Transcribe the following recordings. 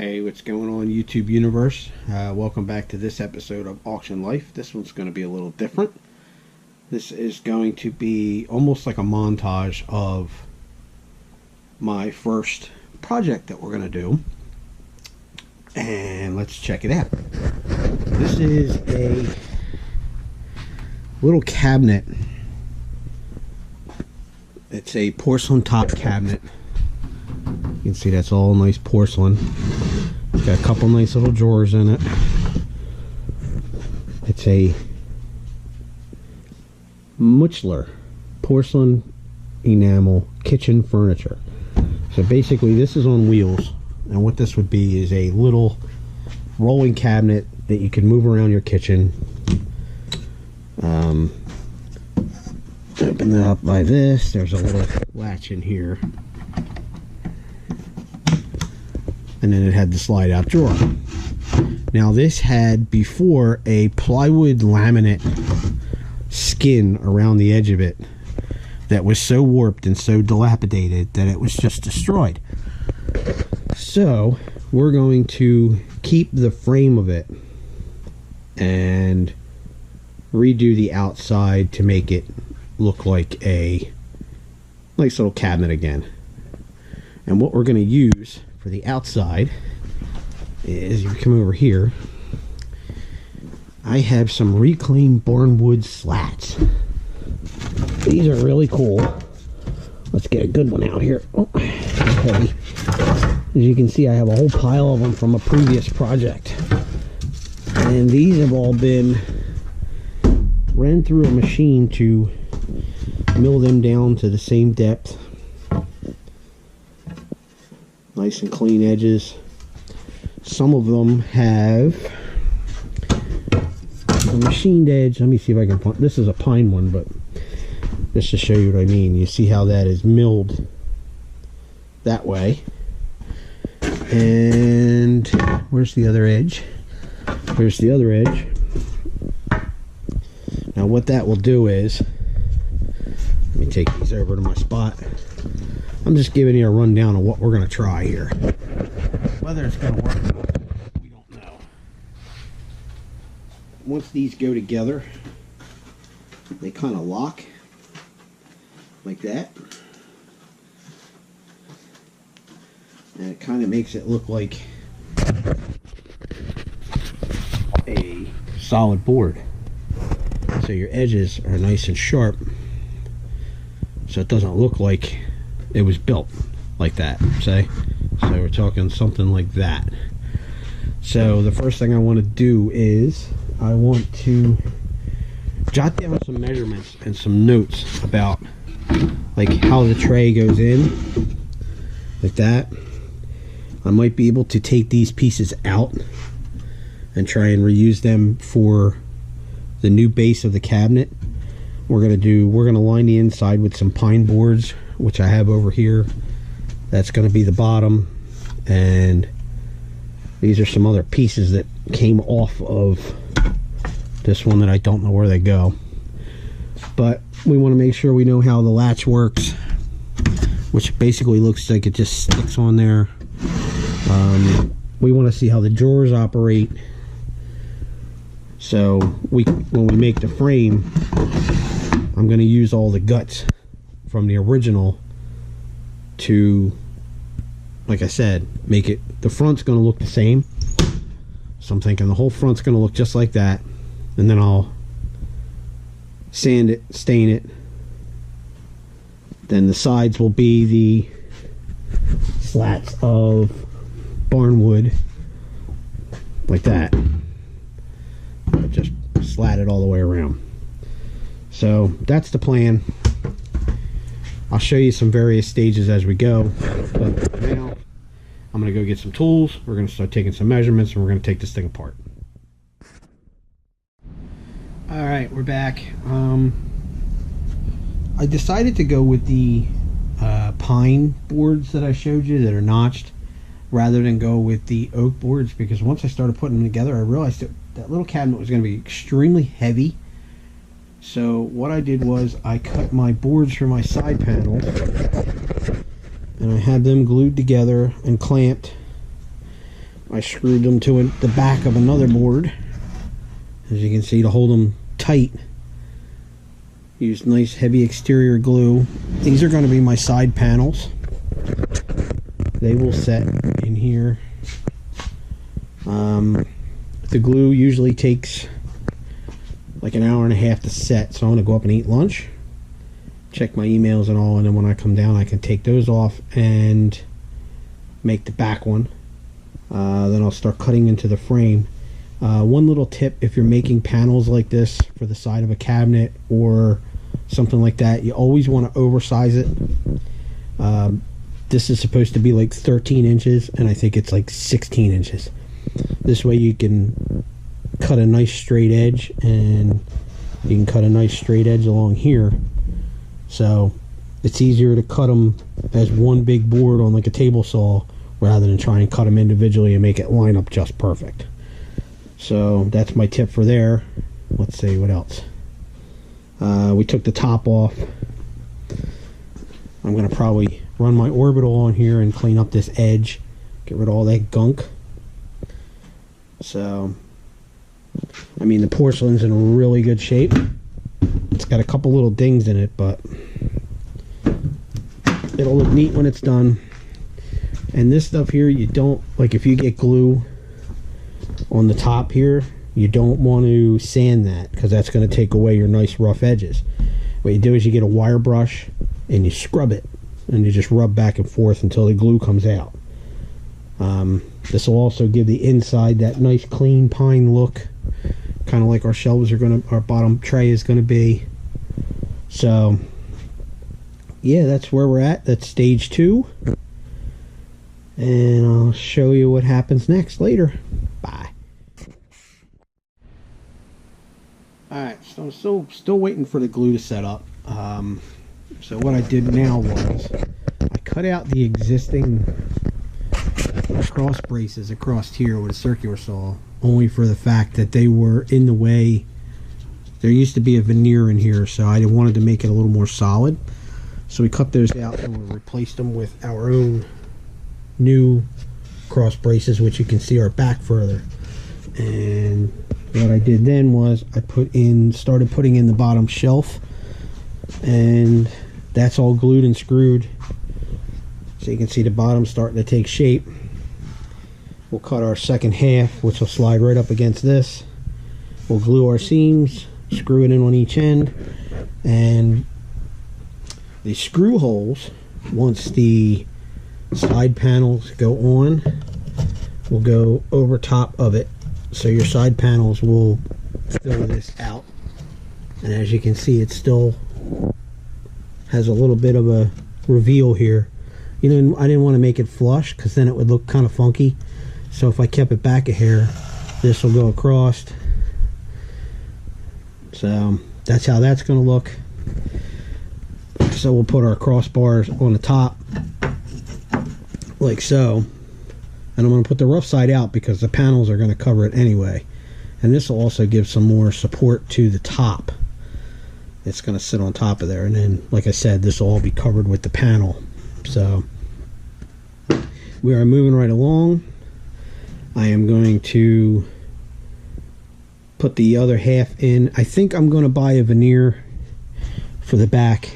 Hey, what's going on, YouTube universe? Welcome back to this episode of Auction Life. This one's going to be a little different. This is going to be almost like a montage of my first project that we're going to do. And let's check it out. This is a little cabinet. It's a porcelain top cabinet. You can see that's all nice porcelain. It's got a couple nice little drawers in it. It's a Muchler porcelain enamel kitchen furniture. So basically this is on wheels, and what this would be is a little rolling cabinet that you can move around your kitchen. Open it up by this. There's a little latch in here. And then it had the slide out drawer. Now this had before a plywood laminate skin around the edge of it that was so warped and so dilapidated that it was just destroyed. So we're going to keep the frame of it and redo the outside to make it look like a nice little cabinet again. And what we're going to use for the outside is, you come over here, I have some reclaimed barnwood slats. These are really cool. Let's get a good one out here. Oh, they're heavy. As you can see, I have a whole pile of them from a previous project, and these have all been ran through a machine to mill them down to the same depth. Nice and clean edges. Some of them have a machined edge. Let me see if I can find. This is a pine one, but just to show you what I mean. You see how that is milled that way. And where's the other edge? Here's the other edge. Now what that will do is, let me take these over to my spot. I'm just giving you a rundown of what we're going to try here. Whether it's going to work or not, we don't know. Once these go together, they kind of lock like that. And it kind of makes it look like a solid board. So your edges are nice and sharp, so it doesn't look like it was built like that, say. So we're talking something like that. So the first thing I want to do is I want to jot down some measurements and some notes about like how the tray goes in, like that. I might be able to take these pieces out and try and reuse them for the new base of the cabinet. We're gonna line the inside with some pine boards, which I have over here. That's going to be the bottom, and these are some other pieces that came off of this one that I don't know where they go. But we want to make sure we know how the latch works, which basically looks like it just sticks on there. We want to see how the drawers operate, so when we make the frame, I'm going to use all the guts from the original to, like I said, make it, the front's going to look the same. So I'm thinking the whole front's going to look just like that, and then I'll sand it, stain it. Then the sides will be the slats of barnwood, like that. Just slat it all the way around. So that's the plan. I'll show you some various stages as we go, but now I'm going to go get some tools. We're going to start taking some measurements, and we're going to take this thing apart. Alright, we're back. I decided to go with the pine boards that I showed you that are notched, rather than go with the oak boards, because once I started putting them together, I realized that little cabinet was going to be extremely heavy. So what I did was I cut my boards for my side panels, and I had them glued together and clamped I screwed them to the back of another board, as you can see, to hold them tight. Used nice heavy exterior glue. These are going to be my side panels. They will set in here. The glue usually takes like an hour and a half to set, so I'm going to go up and eat lunch, check my emails and all, and then when I come down I can take those off and make the back one. Then I'll start cutting into the frame. One little tip, if you're making panels like this for the side of a cabinet or something like that, you always want to oversize it. This is supposed to be like 13 inches, and I think it's like 16 inches. This way you can cut a nice straight edge, and you can cut a nice straight edge along here. So it's easier to cut them as one big board on like a table saw rather than trying to cut them individually and make it line up just perfect. So that's my tip for there. Let's see what else. We took the top off. I'm going to probably run my orbital on here and clean up this edge, get rid of all that gunk. So, I mean, the porcelain's in really good shape. It's got a couple little dings in it, but it'll look neat when it's done. And this stuff here, you don't, like if you get glue on the top here, you don't want to sand that, because that's going to take away your nice rough edges. What you do is you get a wire brush and you scrub it, and you just rub back and forth until the glue comes out. This will also give the inside that nice clean pine look, kind of like our shelves are going to, our bottom tray is going to be. So yeah, that's where we're at. That's stage 2, and I'll show you what happens next later. Bye. Alright, so I'm still waiting for the glue to set up. So what I did now was I cut out the existing cross braces across here with a circular saw, only for the fact that they were in the way. There used to be a veneer in here, so I wanted to make it a little more solid. So we cut those out and we replaced them with our own new cross braces, which you can see are back further. And what I did then was I started putting in the bottom shelf, and that's all glued and screwed. So you can see the bottom starting to take shape. We'll cut our second half, which will slide right up against this. We'll glue our seams, screw it in on each end, and the screw holes, once the side panels go on, will go over top of it. So your side panels will fill this out, and as you can see, it still has a little bit of a reveal here. You know, I didn't want to make it flush because then it would look kind of funky. So if I kept it back a hair, this will go across. So that's how that's going to look. So we'll put our crossbars on the top like so, and I'm going to put the rough side out because the panels are going to cover it anyway. And this will also give some more support to the top. It's going to sit on top of there, and then, like I said, this will all be covered with the panel. So we are moving right along. I am going to put the other half in. I think I'm going to buy a veneer for the back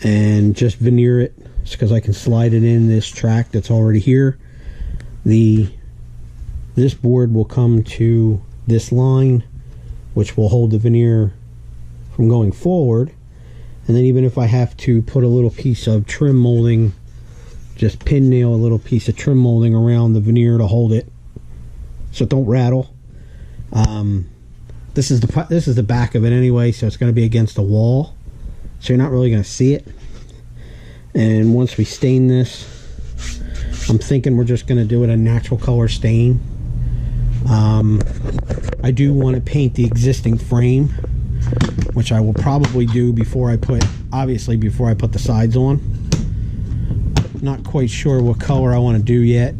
and just veneer it, because I can slide it in this track that's already here. This board will come to this line, which will hold the veneer from going forward. And then even if I have to put a little piece of trim molding, just pin nail a little piece of trim molding around the veneer to hold it so it don't rattle. This is the back of it anyway, so it's going to be against the wall, so you're not really going to see it. And once we stain this, I'm thinking we're just going to do it a natural color stain. I do want to paint the existing frame, which I will probably do before I put the sides on. Not quite sure what color I want to do yet.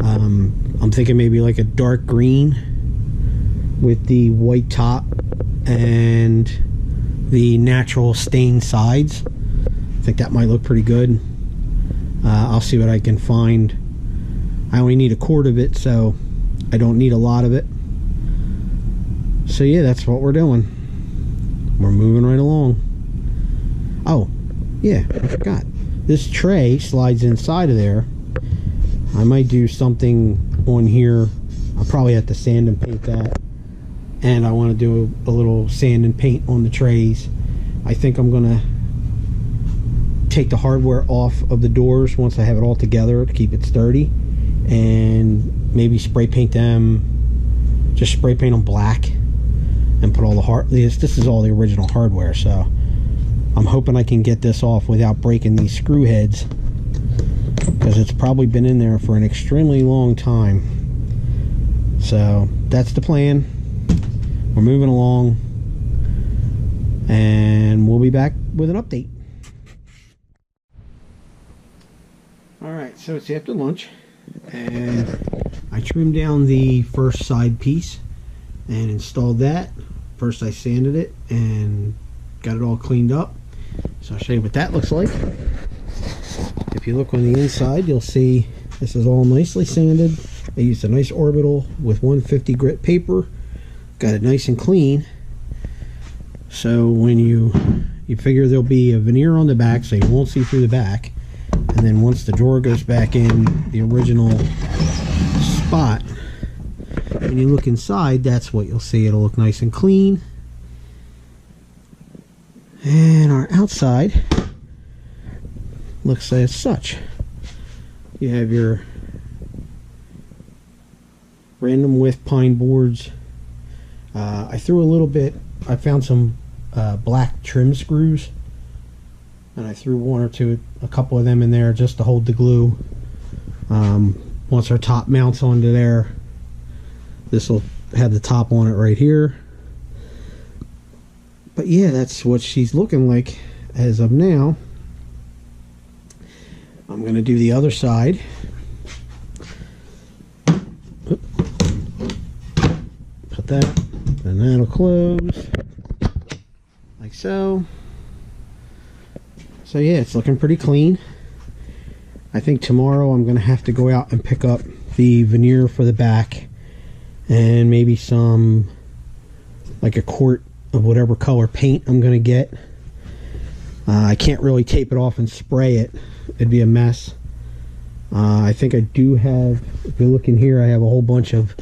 I'm thinking maybe like a dark green with the white top and the natural stained sides. I think that might look pretty good. I'll see what I can find I only need a quart of it, so I don't need a lot of it. So yeah, that's what we're doing. We're moving right along. Oh, yeah, I forgot. This tray slides inside of there. I might do something on here. I'll probably have to sand and paint that. And I want to do a little sand and paint on the trays. I think I'm going to take the hardware off of the doors once I have it all together to keep it sturdy. And maybe spray paint them, just spray paint them black. And put all the this is all the original hardware, so I'm hoping I can get this off without breaking these screw heads, because it's probably been in there for an extremely long time. So that's the plan. We're moving along, and we'll be back with an update. Alright, so it's after lunch, and I trimmed down the first side piece and installed that. First I sanded it and got it all cleaned up, so I'll show you what that looks like. If you look on the inside, you'll see this is all nicely sanded. I used a nice orbital with 150 grit paper, got it nice and clean. So when you figure there'll be a veneer on the back so you won't see through the back, and then once the drawer goes back in the original spot, when you look inside, that's what you'll see. It'll look nice and clean. And our outside looks as such. You have your random width pine boards. I threw a little bit, I found some black trim screws, and I threw a couple of them in there just to hold the glue. Once our top mounts onto there, this will have the top on it right here. But yeah, that's what she's looking like as of now. I'm going to do the other side. Put that, and that'll close like so. So yeah, it's looking pretty clean. I think tomorrow I'm going to have to go out and pick up the veneer for the back, and maybe some, like a quart of whatever color paint I'm going to get. I can't really tape it off and spray it. It'd be a mess. I think I do have, if you look in here, I have a whole bunch of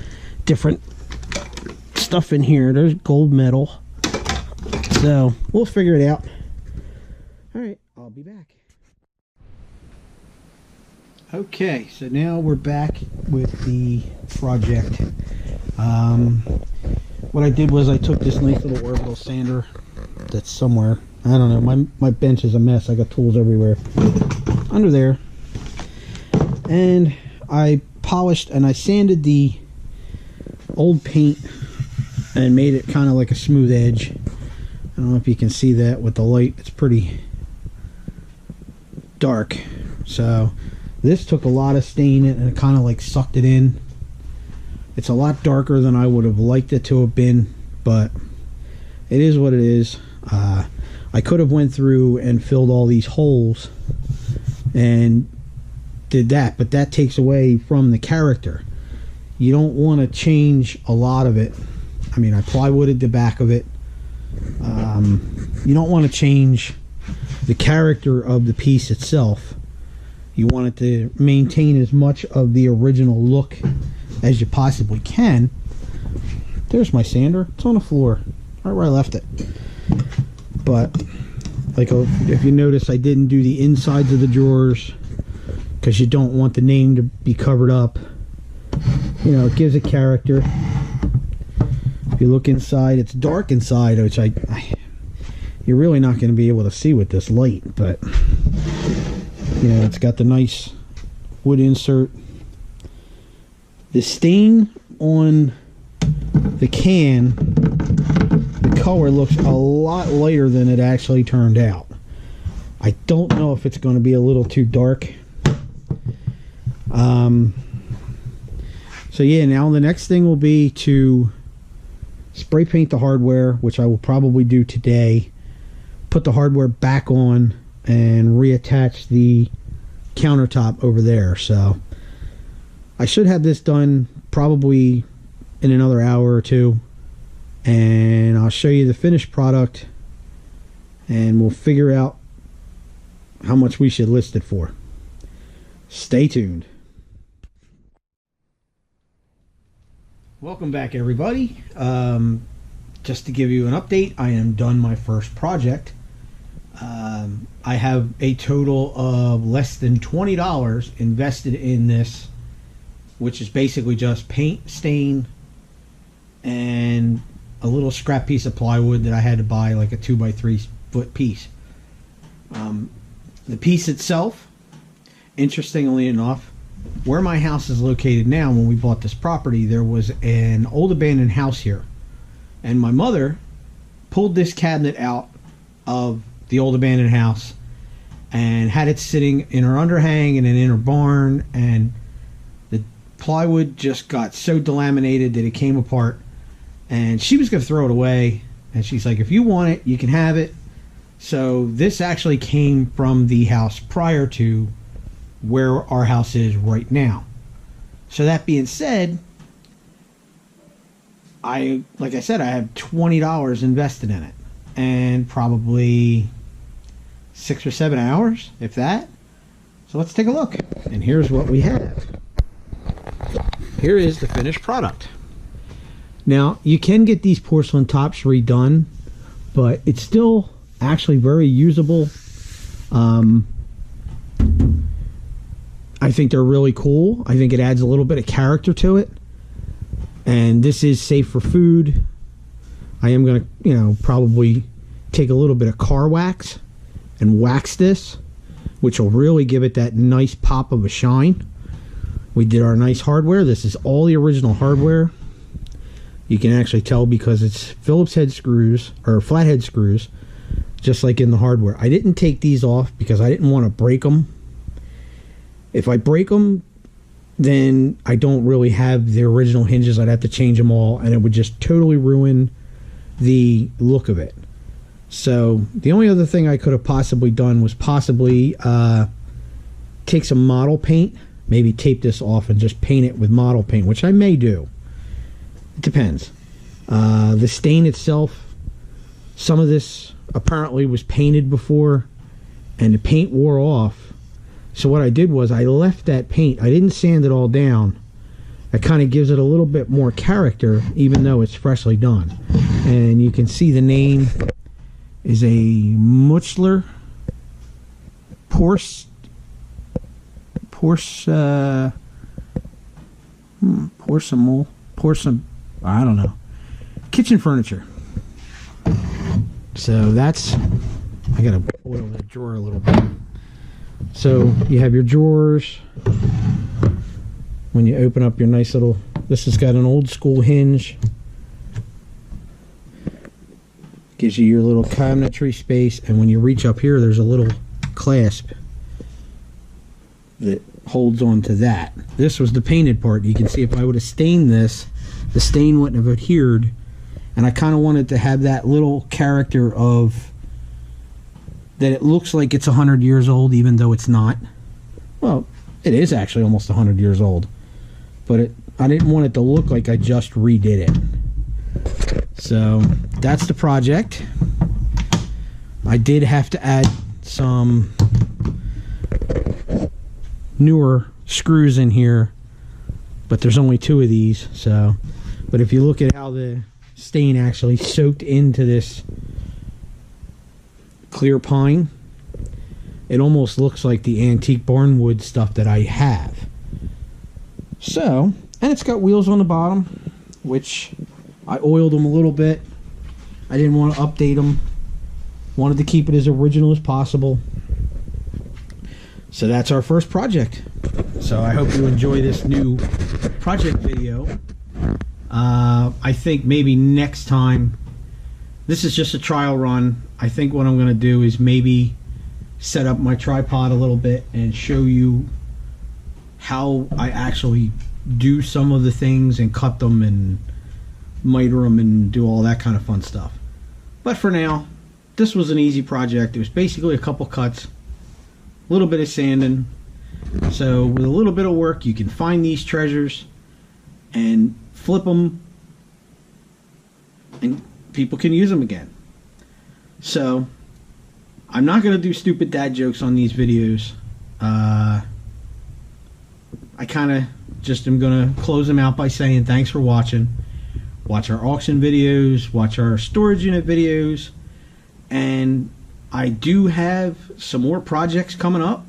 different stuff in here. There's gold metal. So we'll figure it out. Alright, I'll be back. Okay, so now we're back with the project. What I did was I took this nice little orbital sander that's somewhere, I don't know, my bench is a mess. I got tools everywhere under there, and I polished and I sanded the old paint and made it kind of like a smooth edge. I don't know if you can see that with the light. It's pretty dark, so this took a lot of stain and it kind of like sucked it in. It's a lot darker than I would have liked it to have been, but it is what it is. I could have went through and filled all these holes and did that, but that takes away from the character. You don't want to change a lot of it. I mean, I plywooded the back of it. You don't want to change the character of the piece itself. You want it to maintain as much of the original look as you possibly can. There's my sander. It's on the floor, right where I left it. But like, if you notice, I didn't do the insides of the drawers because you don't want the name to be covered up. You know, it gives a character. If you look inside, it's dark inside, which you're really not going to be able to see with this light, but you know, it's got the nice wood insert. The stain on the can, the color looks a lot lighter than it actually turned out. I don't know if it's going to be a little too dark. So yeah, now the next thing will be to spray paint the hardware, which I will probably do today. Put the hardware back on and reattach the countertop over there. So I should have this done probably in another hour or two, and I'll show you the finished product, and we'll figure out how much we should list it for. Stay tuned. Welcome back, everybody. Just to give you an update, I am done my first project. I have a total of less than $20 invested in this, which is basically just paint, stain, and a little scrap piece of plywood that I had to buy, like a 2x3 foot piece. The piece itself, interestingly enough, where my house is located now, when we bought this property, there was an old abandoned house here, and my mother pulled this cabinet out of the old abandoned house and had it sitting in her underhang and in her barn, and the plywood just got so delaminated that it came apart, and she was going to throw it away, and she's like, if you want it, you can have it. So this actually came from the house prior to where our house is right now. So that being said, like I said, I have $20 invested in it, and probably 6 or 7 hours, if that. So let's take a look. And here's what we have. Here is the finished product. Now, you can get these porcelain tops redone, but it's still actually very usable. I think they're really cool. I think it adds a little bit of character to it. And this is safe for food. I am going to, probably take a little bit of car wax and wax this, which will really give it that nice pop of a shine. We did our nice hardware. This is all the original hardware. You can actually tell because it's Phillips head screws, or flathead screws, just like in the hardware. I didn't take these off because I didn't want to break them. If I break them, then I don't really have the original hinges. I'd have to change them all, and it would just totally ruin the look of it. So the only other thing I could have possibly done was possibly take some model paint, maybe tape this off and just paint it with model paint, which I may do. It depends. The stain itself, some of this apparently was painted before, and the paint wore off. So what I did was I left that paint. I didn't sand it all down. That kind of gives it a little bit more character, even though it's freshly done. And you can see the name is a Muchler I don't know, kitchen furniture. So that's, I gotta oil that drawer a little bit. So you have your drawers. When you open up your nice little, this has got an old school hinge. Gives you your little cabinetry space, and when you reach up here, there's a little clasp that holds on to that. This was the painted part. You can see if I would have stained this, the stain wouldn't have adhered, and I kind of wanted to have that little character of that it looks like it's 100 years old, even though it's not. Well, it is actually almost 100 years old, but I didn't want it to look like I just redid it. So that's the project. I did have to add some newer screws in here, but there's only 2 of these. So, but if you look at how the stain actually soaked into this clear pine, it almost looks like the antique barnwood stuff that I have. So, and it's got wheels on the bottom, which I oiled them a little bit. I didn't want to update them. Wanted to keep it as original as possible. So that's our first project. So I hope you enjoy this new project video. I think maybe next time, this is just a trial run. I think what I'm going to do is maybe set up my tripod a little bit and show you how I actually do some of the things and cut them and miter them and do all that kind of fun stuff. But for now, this was an easy project. It was basically a couple cuts, a little bit of sanding, So with a little bit of work, you can find these treasures and flip them, and people can use them again. So I'm not going to do stupid dad jokes on these videos. I kind of just am going to close them out by saying thanks for watching. Watch our auction videos, watch our storage unit videos, and I do have some more projects coming up.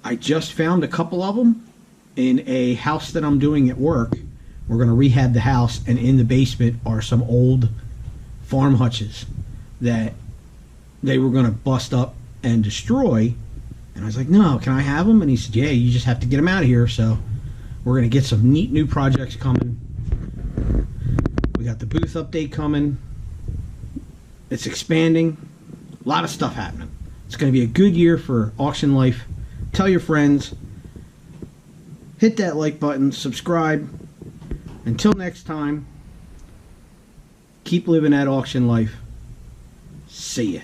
I just found a couple of them in a house that I'm doing at work. We're going to rehab the house, and in the basement are some old farm hutches that they were going to bust up and destroy. And I was like, no, can I have them? And he said, yeah, you just have to get them out of here. So we're going to get some neat new projects coming. We got the booth update coming. It's expanding. A lot of stuff happening. It's going to be a good year for Auction Life. Tell your friends. Hit that like button. Subscribe. Until next time, keep living that auction life. See ya.